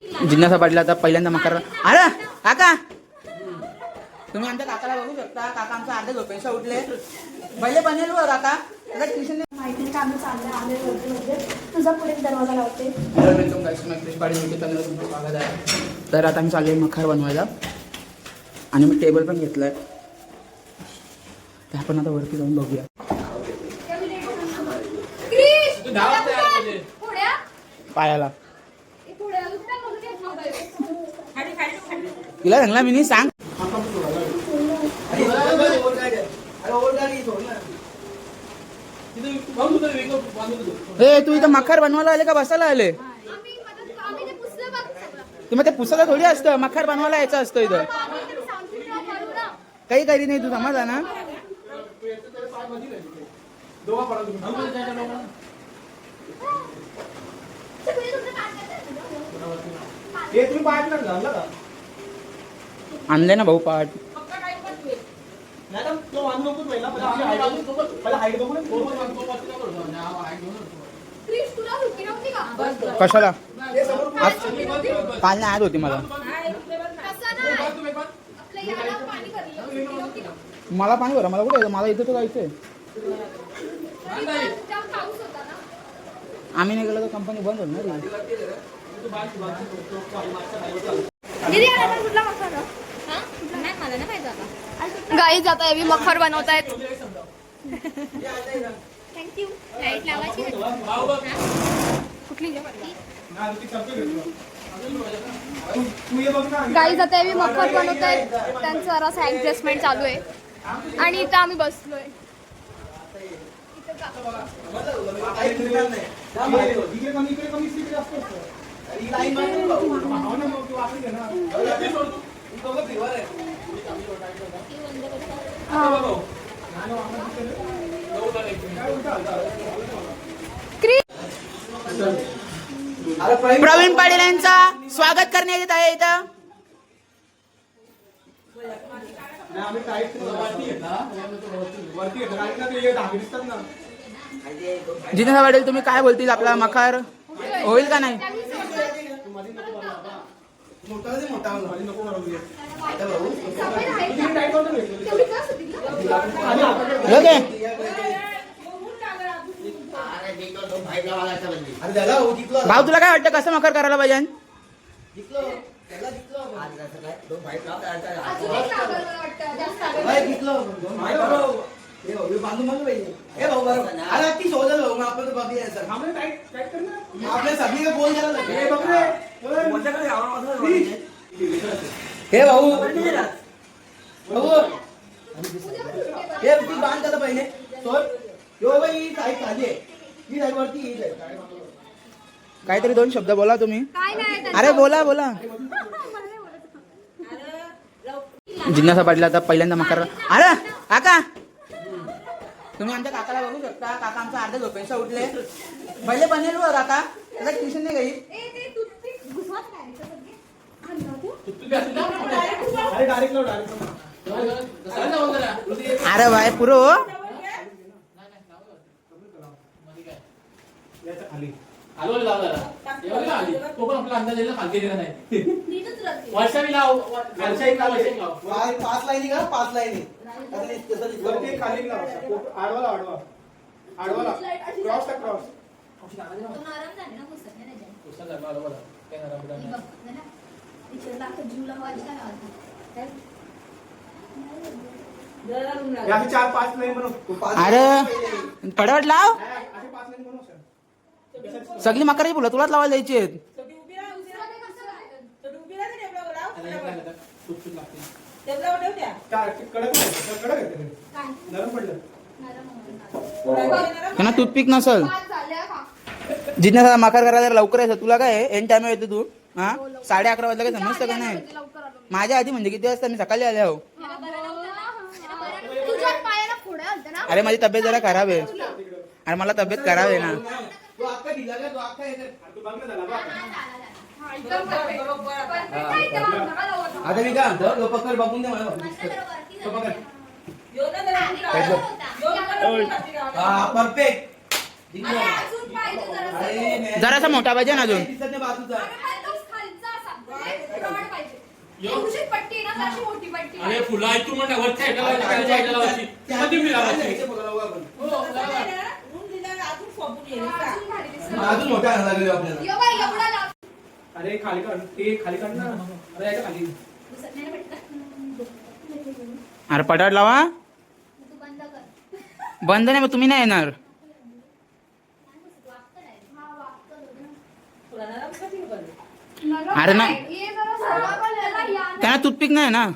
जिज्ञासा पाटील आता पहिल्यांदा मकर. अरे काका तुम्ही आमच्या काकाला बघू शकता. काका आमचा अर्धे झोपेशा उठले. पहिले बनेल व काका आता ट्युशन माहिती का आम्ही चालले आले होते तुझा पुढे दरवाजा लावते. वेलकम गाईस मी फ्रेश पाडी यूट्यूब चॅनलवर तुमचं स्वागत आहे. तर आता मी चालले मखर बनवायला आणि मी टेबल पण घेतलाय. ते आपण आता वरती जाऊन बघूया. पायाला तिला सांगला मी सांग. तू इथं मखर बनवायला आले का बसायला आले? मग ते पुस्तक थोडी असतं. मखर बनवायला यायचं असतं इथं. काही करी नाही तू समजा ना. आणले ना भाऊ पाठ. कशाला काल नाही आज होती मला. मला पाणी भरा. मला कुठे मला इथे तर जायचंय. आम्ही नाही गेलो तर कंपनी बंद होईल ना. गाई जात आहे मखर बनवतायत. थँक्यू. लाईट लावायची कुठली गाई जात आहे मखर बनवतायत. त्यांचं जरासं ऍडजस्टमेंट चालू आहे आणि इथं आम्ही बसलोय. प्रवीण पाटील यांचा स्वागत करण्यात येत आहे इथं. जिज्ञासा पाटील तुम्ही काय बोलतील? आपला मखर होईल का नाही? भाऊ तुला काय वाटतं कसं मखर करायला पाहिजे? हे भाऊ हे बांध करता पहिले. काहीतरी दोन शब्द बोला तुम्ही. अरे बोला बोला. जिज्ञासा पाटील आता पहिल्यांदा मकर. अरे काका तुम्ही आमच्या काकाला बघू शकता. काका आमचा अर्धे झोपेशा उठले. पहिले बनेल व काका आता ट्युशन नाही गई. अरे भाई पुरो पाच लाईनी का? पाच लाईनी आडवाला क्रॉस का क्रॉस. चार पाच लाईन बनव. अरे पडवट लाव. पाच लाईन बनव सर. सगळी मकराची फुलं तुलाच लावायला द्यायची आहेत. त्यांना टूथपिक नसल. जिज्ञासा मकर करायला लवकर यायचं. तुला काय एन टाइम येतो तू? हा 11:30 वाजता काय समजतं का नाही? माझ्या आधी म्हणजे किती वाजता? मी सकाळी आले हो. अरे माझी तब्येत जरा खराब आहे. अरे मला तब्येत खराब आहे ना. आता मी काय म्हणतो पकड बघून दे मला. परफेक्ट. जरासा मोठा पाहिजे ना अजून. एवढीशी पट्टी आहे ना, अशी मोठी पट्टी आहे. अरे फुलं आहे तू म्हणा वरच्या साईडला लावायची, खालच्या साईडला लावायची. कधी मी लावायची? इथे बघा, लावू आपण. हो, लावा. अजून भारी दिसेल. अजून मोठा आणायला लागेल आपल्याला. यो बाई, एवढा लाव. अरे खाली काढ, ते खाली काढ ना. अरे याच्या खाली. अरे पटाट लावा. तू बंद कर. बंद नाही, मग तुम्ही नाही येणार. अरे ना. ये जरा सोडा पण याला या ना. त्यांना टूथपिक नाही ना.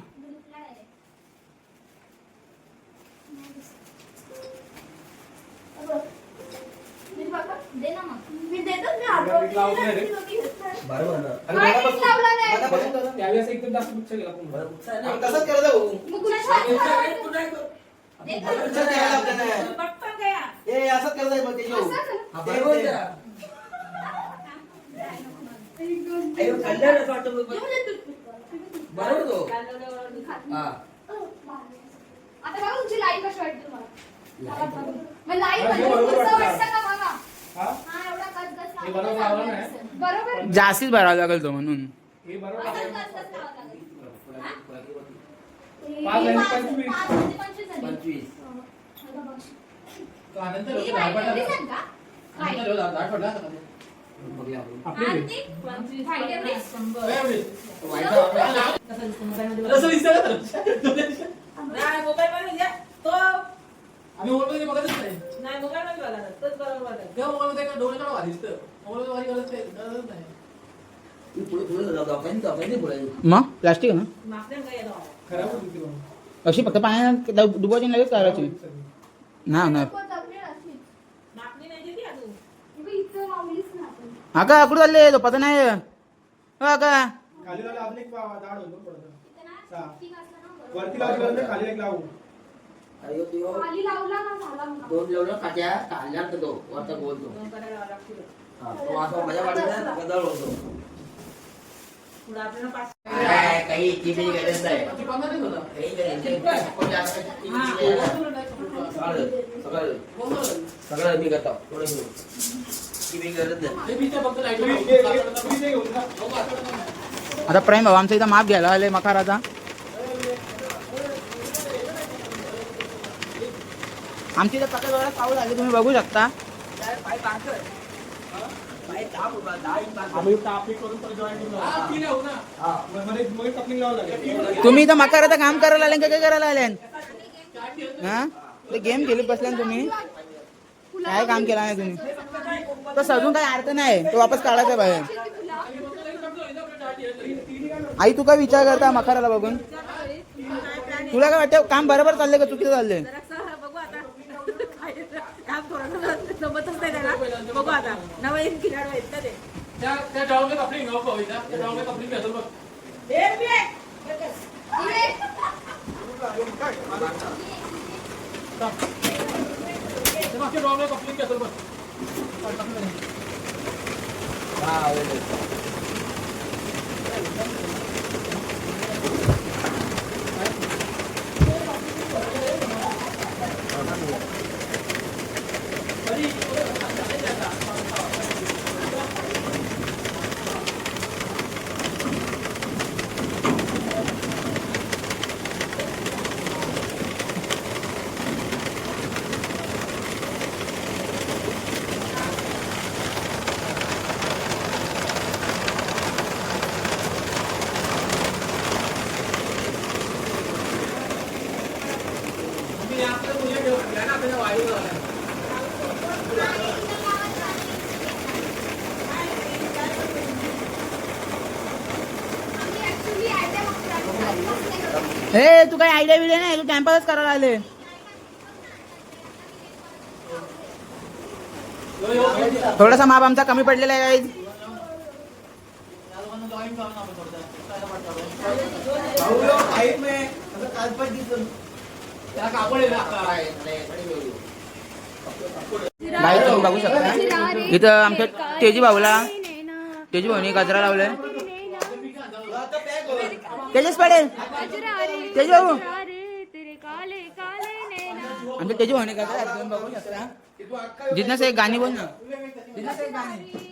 दे ना मग. मी देतच नाही मी लावत नाही रे. हात. बरोबर ना. अरे काय बघा बघ. लावला नाही. बघा बघ, बघा. त्यावेळेस एकदम जास्त गुच्छ गेला आपण. आपण तसंच करत जाऊ. मग कुठे दे का? गुच्छ द्यायला आपल्याला. ए, असंच करत जाईल मग ते जेवू. असं? हा, बरोबर आहे. बरोबर तो. हा. आता बघा तुमची लाईन कशी वाटते तुम्हाला. मग लाईन अरे, म्हणजे बरोबर कसं वाटतं. वाटतं का बघा. हा? हा, एवढा गजगज हे लावला बरोबर चांगला लावलं नाही. दिसेल. बरोबर. जास्तीच भरावा लागेल तो म्हणून. हे बरोबर असं आहे. गजगज लावावं लागेल. पाच आणि पाच- 25. पाच म्हणजे 25 झाली. 25. हो, बघा. तो आनंद ही लोक बाई धाड एवढी पडला. सांग का? आनंद काय? लोक धाड पडला आता कधी. बघूया आपण. आपली आणि वेळ. ती? फाईट एवढी? काय एवढी? व्हायचं असं दिसतं का तर? आम्ही मोबाईलमध्ये बघतच नाही. तेव्हा मोबाईलमध्ये एका डोळे काढा भारी दिसतं. मोबाईलमध्ये भारी गरज नाही. गरजच नाही. मग प्लास्टिक आहे ना. खराब होती ती बघ. अशी फक्त पाण्यात डुबायची लगेच करायची. ना ना. नको दबली अशी. ही बाई इथं लावलीच ना आपण. हा का कुठं चालले तो पता नाही. हा का खाली लावलं अजून एक दाढ होतो थोडंसं. इथं ना सहा. ठीक असतं ना, बरोबर. वरती लावली गरज नाही, खाली एक लावू. खाली लावला ना झाला मग. दोन जेवढं खात्या काढल्यात तो वरचा बोलतो तो असं माझ्या वाटत गदळ होतो काही इतकी गरज नाही ती बंद नाही झालं. काही गरज नाही. कोणी असं किती सगळं मी करतो थोडं घेऊ ती गरज नाही हे बीच्या फक्त लाईट तुम्ही हे- तुम्ही ते घेऊन जा. आता प्रेम भाऊ आमचा इथं माप घ्यायला आले मकाराचा. आमची इथं पकडा वेळा पाऊल आले तुम्ही बघू शकता. आम्ही टापी करून परत join करून हा, लावू. ती लावू ना. मग कपलिंग लावावं लागेल. तुम्ही इथं मकाराचं काम करायला आले का काय करायला आले. हा ते गेम खेळत बसल्या ना तुम्ही. काय काम केलं नाही तुम्ही. तर सजून काही अर्थ नाही. तो वापस काढायचा बाहेर. आई तू काय विचार करता मकाराला बघून. तुला काय वाटतं काम बरोबर चाललंय का चुकीचं चाललंय. बघू आता नवीन खिलाडू आहेत ना ते त्या डावले कपलिंग नको हवी ना. त्या डावले कपलिंग घेतो बघ. ते मागच्या डावले कपलिंग घेतो बघ. तुम्ही आपल्या मुली घेऊन घ्या ना आपल्याला वायू झाला. आम्ही actually idea बघतो. हे तू काही आयडिया बिडिया नाही. तू टाइमपास करायला आले. थोडासा माप आमचा कमी पडलेला आहे guys. भाऊ लोग हाईट में असं कालपट दिसतं. त्याला कापड आहे ना आता. बाहेर तुम्ही बघू शकता. इथं आमच्या तेजी भाऊला तेजी भाऊनी गजरा लावलाय. तेजस पडेल तेजी भाऊ आमच्या तेजी भाऊनी गजरा घातला, तुम्ही बघू शकता. जितना से एक गाणी बोल ना. जितना से एक गाणी.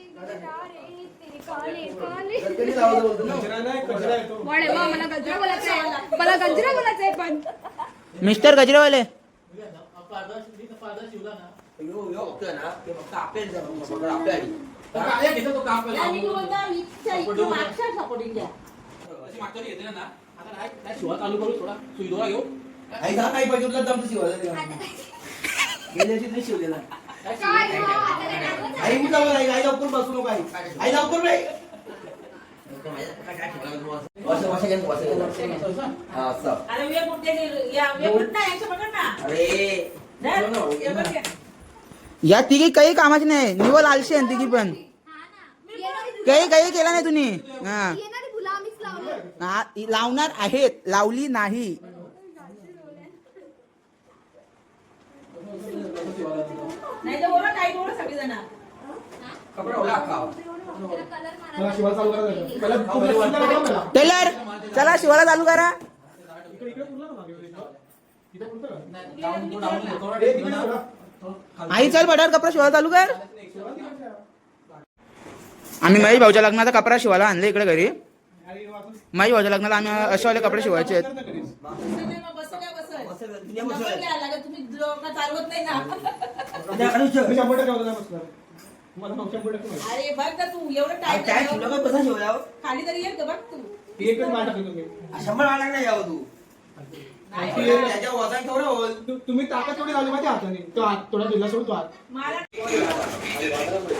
गणपती लावायचं बोलतो ना. वळे वा, मला गजरा बोलायचंय पण मिस्टर गजरेवाले यो बघतोय ना ते फक्त आपल्याला फक्त आपल्याला काय घेतो तो काम आणि करायला तू बोलता, वीसच्या इकडे मागच्या सपोर्टिंग घ्या. अशी मागच्या येते ना आता काय शिवा चालू करू थोडा सुईदोरा घेऊ आई जा काही पाहिजे तुला जमतं शिवायला. गेल्याची नाही शिवलेला. आई उठा बरं, आई लवकर बसू नको आई. आई लवकर नाही. अरे वे कुठे गेले? या वे कुठं नाही, याच्या पकड ना. धर, हे बघ या. या तिघी काही कामाची नाही निवल आलशी आहे तिघी पण काही केला नाही तुम्ही हा हा, लावणार आहेत लावली नाही नाही तर बोला काही बोला सगळेजण. कपडा ओला खाव टेलर चला शिवाला चालू करा आई चल बटावर कपडा शिवाला चालू कर आम्ही महेश भाऊच्या लग्नाचा कपडा शिवायला आणले इकडे घरी महेश भाऊच्या लग्नाला आम्ही असे वाले कपडे शिवायचे आहेत बसल नाही मग बसल काय बसल? नंबर घ्यायला लागेल, तुम्ही लोकं चालवत नाही ना. अरे बघ ना तू एवढं काय टाइम शिवलं काय कसा शिवला खाली तरी येत का बघ तू. 100 माळा नाही यावं तू त्याच्या वजन थोडं होईल तुम्ही ताकद थोडी लावली माहिती हाताने तो हात थोडा दिला सोड तो हात मला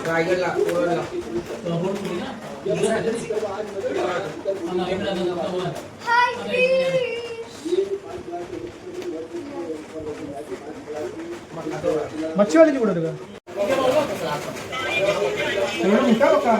रायगडला कोरडला मच्छीवाल्याची कुठं तुला एवढं मोठा बघा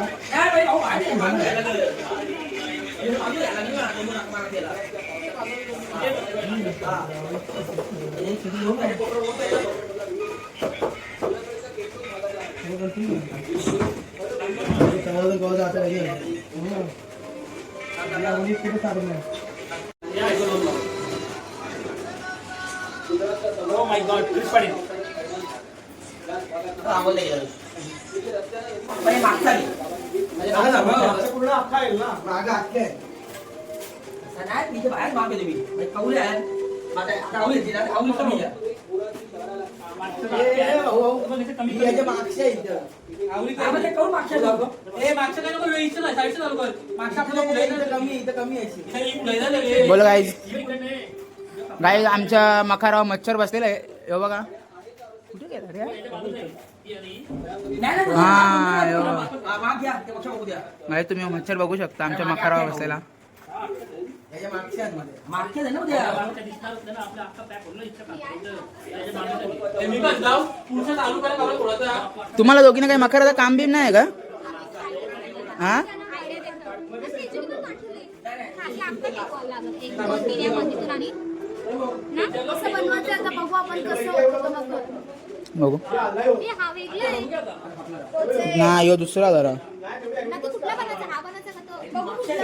ओ माय गॉड ट्रिप पडेल आम्हाला गेलं पण मागचा पूर्ण अख्खा येईल ना मागं हात काय? नाही मी बाहेर मागे तुम्ही कौले आहे आता आवली येते ना आवली कमी आहे मी याच्या मागच्या इथं. आम्हाला कौल मागच्या जाऊ मागच्या काय नको वेळीच नाही साईडचं चालू कर मागच्या इथं पुढे इथं कमी आहे अशी. पुढे झालं बोल गाईज गाईज आमच्या मखारावर मच्छर बसलेला आहे हे बघा कुठे गेला रे हा यो. माग घ्या ते पक्षा बघू द्या गाईज तुम्ही मच्छर बघू शकता आमच्या मखारावर बसलेला याच्या मागच्या आहेत मध्ये. मागच्या आहे ना उद्या मी बस जाऊ पुढचं चालू करायला लावलं थोडंसं तुम्हाला दोघींना काही मखाराचं काम बिम नाही का हा कसं बनवायचं आता बघू आपण कसं होतं मग. बघू हा वेगळा आहे. ना यो दुसरा जरा नक्की कुठला बनायचा? हा बनायचा का तो? बघू कुठला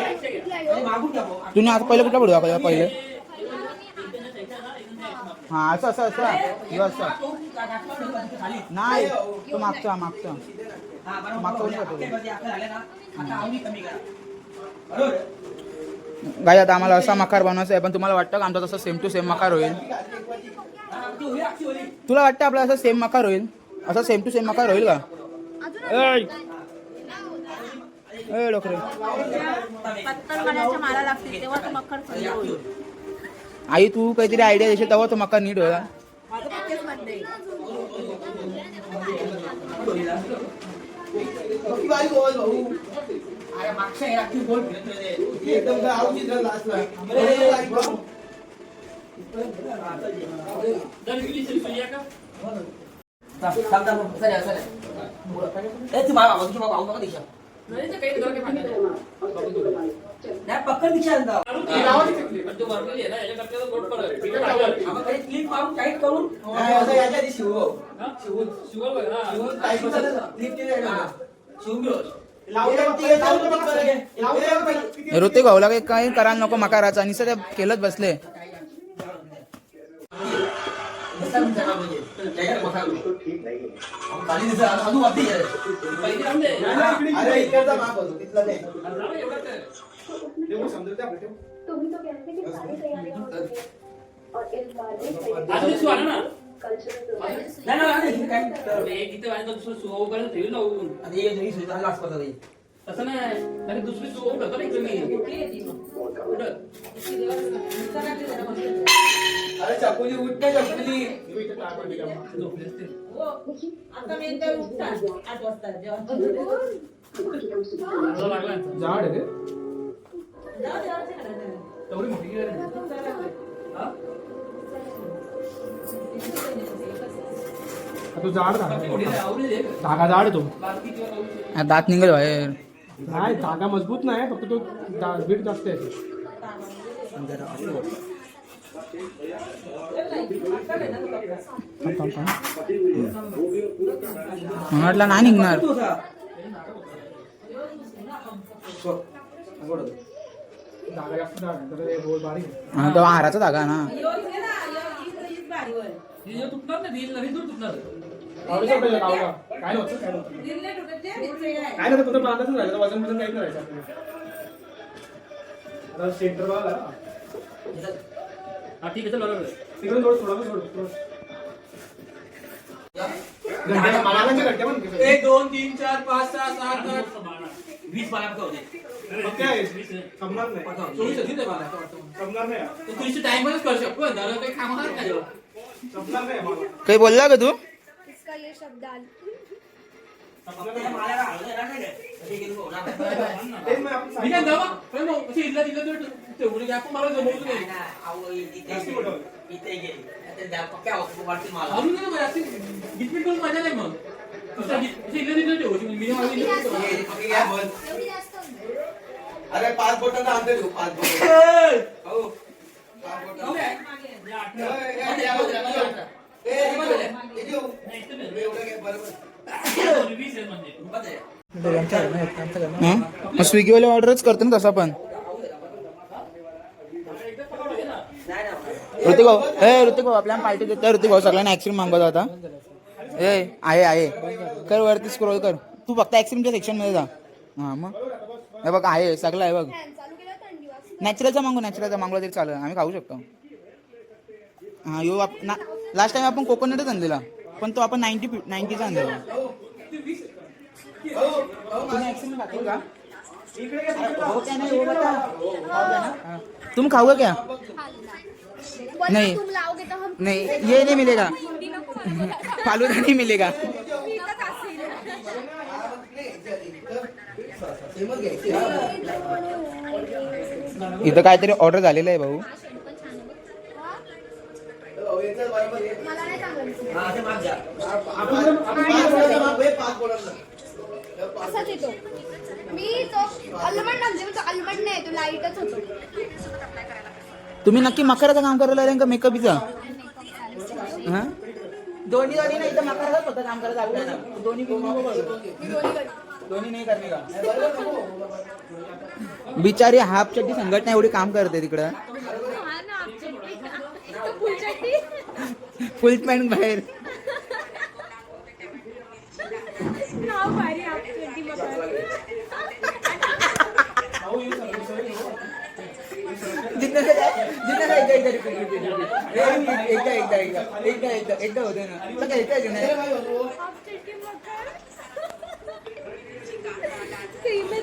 आहे. मागून घ्या भाऊ. तुम्ही आता पहिले कुठला पडू दाखवा पहिले हा असं असं असं यो असं नाही तो मागचा मागचा हा, बरोबर. मागचं उलटं होतं. अखेरमध्ये अखेर आले ना आता आवली कमी करा बरोबर गाई आता आम्हाला असा मकार बनवायचा आहे पण तुम्हाला वाटतं का आमचा तसं सेम टू सेम मकार होईल हा, ती होईल, अक्षी होईल. तुला वाटतं आपला असं सेम मकार होईल असं सेम टू सेम मकार होईल का ए डोकरे पत्तर बनायच्या माला लागतील तेव्हा तो मकर थंड होईल. आई तू काहीतरी आयडिया देशील तेव्हा तो मकार नीट होईल माझं पण तेच म्हणणं आहे. बाकी बाई गोल भाऊ. अरे मागच्या आहे, अख्खी गोल फिरत राहते. ती एकदम काय आवडीत राहिला असला. भाऊ. थांब, थांब, थांब. Sir, sir. ए, ती बाबा, तुझी बाबा, आऊ नका दिशा. नाही, पक्कन दिशा आहे ना. आपण काही क्लिप मारून टाईट करून काय असं याच्या आधी शिव भाऊ. शिवून घेऊ. ऋतिक भाऊला काही करायला नको मकाराचा आणि सध्या केलंच बसले खाली दिसत अजून वरती गेलं. पहिली राहून दे. अरे इकडचा माप होतो तिथला नाही. जाऊ दे, एवढंच आहे. एवढं समजलं ते आपलं ठेव. अजून एक सुवाला ना. नाही, नाही, नाही. अरे, एक इथे वाजता दुसरं सुवाऊ करायला ठेवलं ना उभून. आणि हे जरी सुद्धा लास्ट करतात हे. तसं नाही अरे दुसरी सुवाऊ ठेवतो ना इकडे मी कुठं? अरे चकुली उठते चकुली. झोपली असते. आता मी ते उठतात 8 वाजता जेवण. मला लागला यांचा. जाड आहे रे. जाऊ दे, जाऊ दे. तेवढी मोठी गेली हा? तू जाड बाकी मोठी नाही, आवडली आहे. धागा जाड आहे तो. बाकी किंवा आवडली. दात निघल बाहेर. नाही धागा मजबूत नाही फक्त तो बीट जास्त आहे. म्हटलं नाही निघणार. धागा जास्त जाड आहे तर हे बोल बारीक आहे. हा, तो हाराचा धागा ना. हीच भारी होय. ही जर तुटणार नाही रील नवीन दूर तुटणार आवडीचं आपल्याला गावला. काय नव्हतं काय नव्हतं दिल्ली तुटत ते वेगळं आहे. काय नव्हतं फक्त बांधायचं राहिलं वजन वजन काही करायचं आपल्याला. आता सेंटर बघा हा ठीक आहे चल बरोबर आहे. तिकडून थोडं घंट्या मागांच्या घंट्या पण 1 2 3 4 5 6 7 8 20 पाण्यात होते. फक्त आहे संपणार नाही. 24 होती ते मला असं वाटतं. संपणार नाही तर तुझी टाइम मध्येच करू शकतो पण दादा काही कामाला काय संपणार नाही मला. काही बोलला का तू? इसका ये शब्द आल मला राहिलं नाही रे. कधी गेलो होणार नाही. तेच मग आपण मी काय सांगितलं. दावा पण मग अशी इल्ला तिला तेवढी गॅप मला जमवतो नाही अहो, इथे गेली. आता त्या पक्क्या वाटतील मला. अजून नाही बरं अशी गिटमिट करून मजा नाही मग अशी इल्ला तिला ठेवायची मी माझी हे पक्के घ्या बंद. अरे 5 बोटं तर आणते तू 5 बोटं. हो 5 बोटं. मग स्विगीवाले ऑर्डरच करतो ना तसा पण. ऋतिक भाऊ ऋतिक भाऊ आपल्याला पार्टी देतो. ऋतिक भाऊ सगळ्यांना ऍक्सिडेंट मागवत होता. आहे कर वरती स्क्रोल कर. तू फक्त ऍक्सिडेंटच्या सेक्शन मध्ये जा. हा मग हे बघ आहे सगळं आहे बघ. चालू केलं थंडी वाजता. नॅचरलचा मागवला तरी चालेल. आम्ही खाऊ शकतो. हा यो लास्ट टाइम आपण कोकोनटच आणलेला पण तो आपण 90चा आणलेला. तुम्ही ऍक्सिडेंट खातो का? हो क्या नहीं, वो बता. हाँ. तुम खाओगे क्या? नहीं. तुम लाओगे तो हम नहीं ये नहीं मिलेगा. फालूदा नहीं मिलेगा. इथं काहीतरी ऑर्डर झालेलं आहे भाऊ. मला नाही सांगायचं. हा, ते माग जा. असाच येतो. मी तो आलमंड आणले तो आलमंड नाही तो लाईटच होतो. तुम्ही नक्की मकराचं काम करायला लागले का मेकअपचं? हा दोन्ही ना इथं मकराचं होतं काम करायचं आपल्याला. दोन्ही नाही करणे का? बिचारी हाफ चड्डी संघटना एवढी काम करते तिकडं. फुल पॅन्ट बाहेर. एकदा होते ना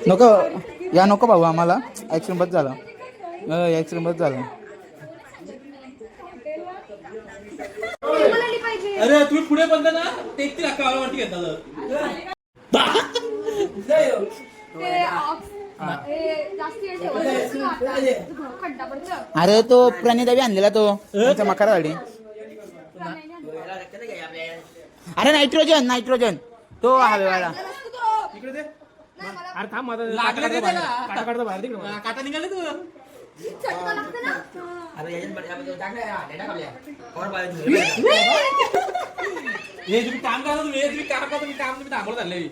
नको या नको भाऊ आम्हाला. ऍक्सिडेंट बस झाला. ऍक्सिडेंट बस झाला. अरे तुम्ही पुढे बंद ना ते एकटी वाटी घेतात खड्डा पडतो. अरे तो प्रणिता बी आणलेला तो मकरा गाडी. अरे नायट्रोजन तो हवेवाला. अरे थांब माझा लागलं ते त्याला. काढता बाहेर तिकडे. काटा निघाले तू चटका लागतं ना. अरे याच्यात टाकल्या आपल्या कोण पाहिजे हे तुम्ही काम करा तुम्ही काम करा तुम्ही थांबवत चालले.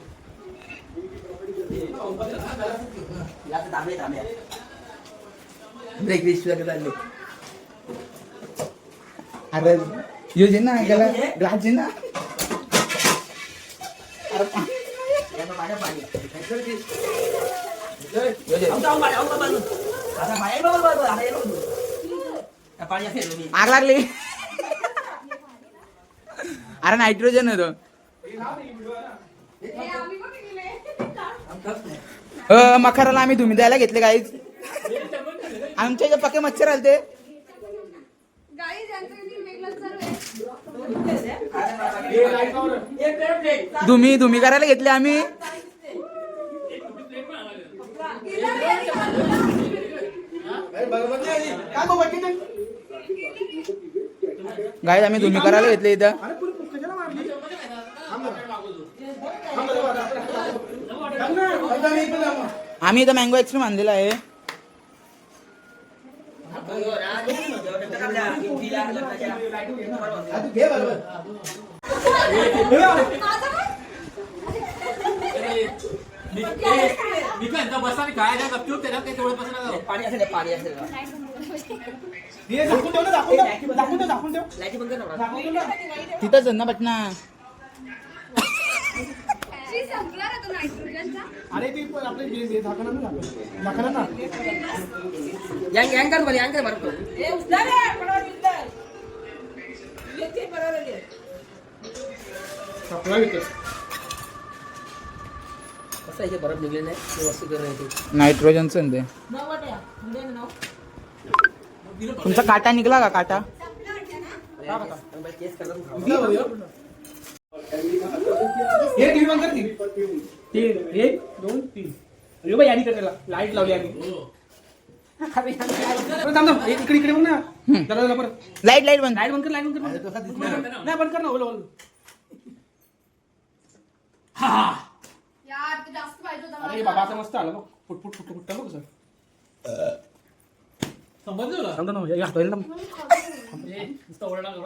थांबे ब्रेक विश्व अरे यो जे ना त्याला ग्लास जे ना अरे माझ्या पाणी पाणी असेल आग लागली अरे नायट्रोजन होतो मखराला आम्ही धुमी द्यायला घेतले काहीच आमच्या इथे पक्के मच्छर आलते धुमी करायला घेतले आम्ही गाईज आम्ही धुमी करायला घेतले इथं आम्ही इथं मँगो आईस्क्रीम आणलेला आहे बसा काय गपचूप त्याला ते तेवढं बसणार पाणी असेल पाणी असेल तिथंच ना पटना अरे ते पण आपले झाकणा ना यांकर बरं यांकर बरं कपडा विकत कसं आहे बरफ निघले नाही ते वस्तू करत नायट्रोजनचं ते तुमचा काटा निघला का काटा हे टीव्ही बंद कर ती 1 2 3 अरे बाई यानी करायला लाईट लावली आम्ही इकडे इकडे बघ ना जरा परत लाईट बंद लाईट बंद कर नाही बंद कर ना ओलं अरे बाबा आता मस्त आलं बघ फुट बघ सर समजलं ना या हटवायला ना नुसतं ओरडा करू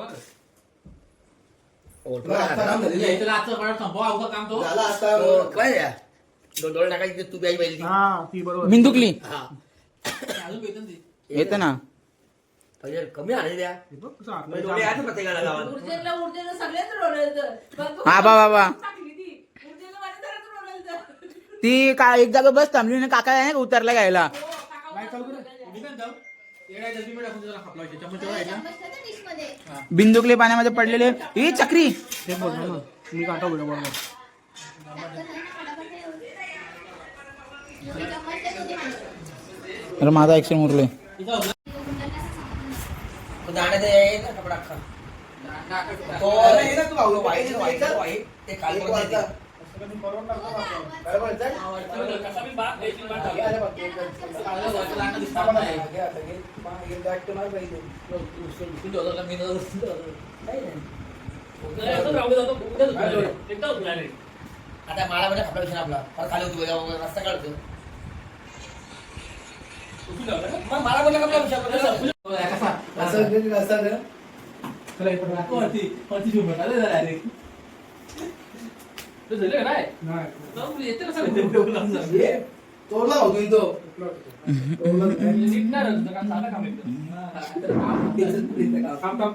झाला आता काय द्या डोळे टाकायची तू प्यायची पाहिजे हा ती बरोबर बिंदुकली येतं ना पहिले कमी आले द्या बघ कसं आत डोळे आहेत प्रत्येकाला गावात उर्जेला सगळेच रोडायचं हा बाबा ती का एक जागा बस थांबली ना काका आहे ना उतरला घ्यायला बिंदुकले पाण्यामध्ये पडलेले ही चक्री ते बघ ना मी काटा बरोबर अरे माझा ऍक्सिडेंट उरले जाण्याचं आहे ना कपडा अख्खा तो अरे ये ना तू भाऊ, वाईट वाईट वाईट वाईट वाईट ते खाली एक वाजता. बरोबर, चल. एक गाठ तर मार पाहिजे. आता मला म्हणजे कपडा विषय आपला परत खाली होती रस्ता काढतो मग मला म्हणजे कपडा विषय असं ते असं ते. ये, तोडला होतो इथं. हे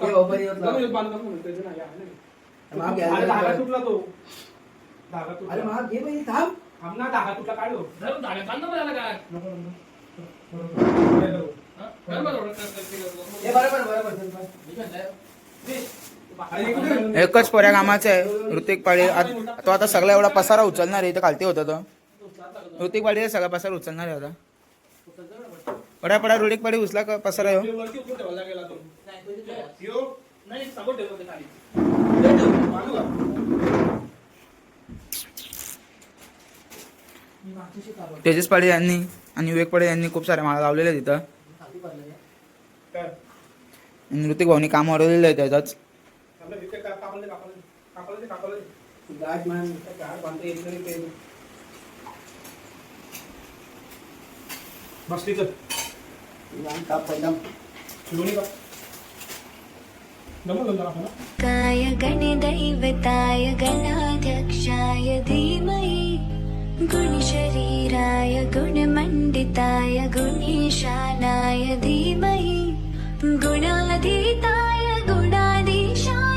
बाबा येत ना. माग घ्यायला धागा लागला. तुटला तो धागा तुटला. अरे माग घे बाई, थांब. थांब ना धागा तुटला काढ हो. हे बरोबर बरोबर चल, बस. अरे इकडे. एकच पोऱ्या कामाचं आहे ऋतिक पाडे तो आता सगळा एवढा पसारा उचलणार आहे इथं खालती होता तो ऋतिक पाडे सगळा पसारा उचलणार आहे आता पडा ऋतिक पाडे उचला का पसारा आहे हो. वरती उचलून ठेवला गेला तो. ह्यो. नाही समोर ठेवतो ते खाली. मागू का? तेजस पाडे यांनी आणि विवेक पाडे यांनी खूप साऱ्या माळा लावलेल्या आहेत तिथं काय? आणि ऋतिक भाऊनी काम वरवलेलं आहे त्याचाच आपलं इथे कापायला दे, कापायला दे. कापायला दे, कापायला दे. गाठ मान. गाठ बांधता येत नाही ते. बसली तर मान काप पहिला. दोन्ही का जमलं जरा आपल्याला काय गणदैवताय गणाध्यक्षाय धीमहि गुणशरीराय गुणमण्डिताय गुणीशानाय धीमहि गुणाधीताय गुणाधीशाय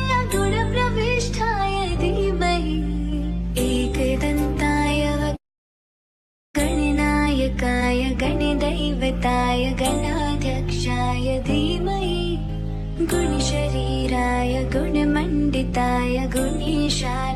गणाधिपतये गणाध्यक्षाय धीमहि गुणशरीराय गुणमण्डिताय गुणेशानाय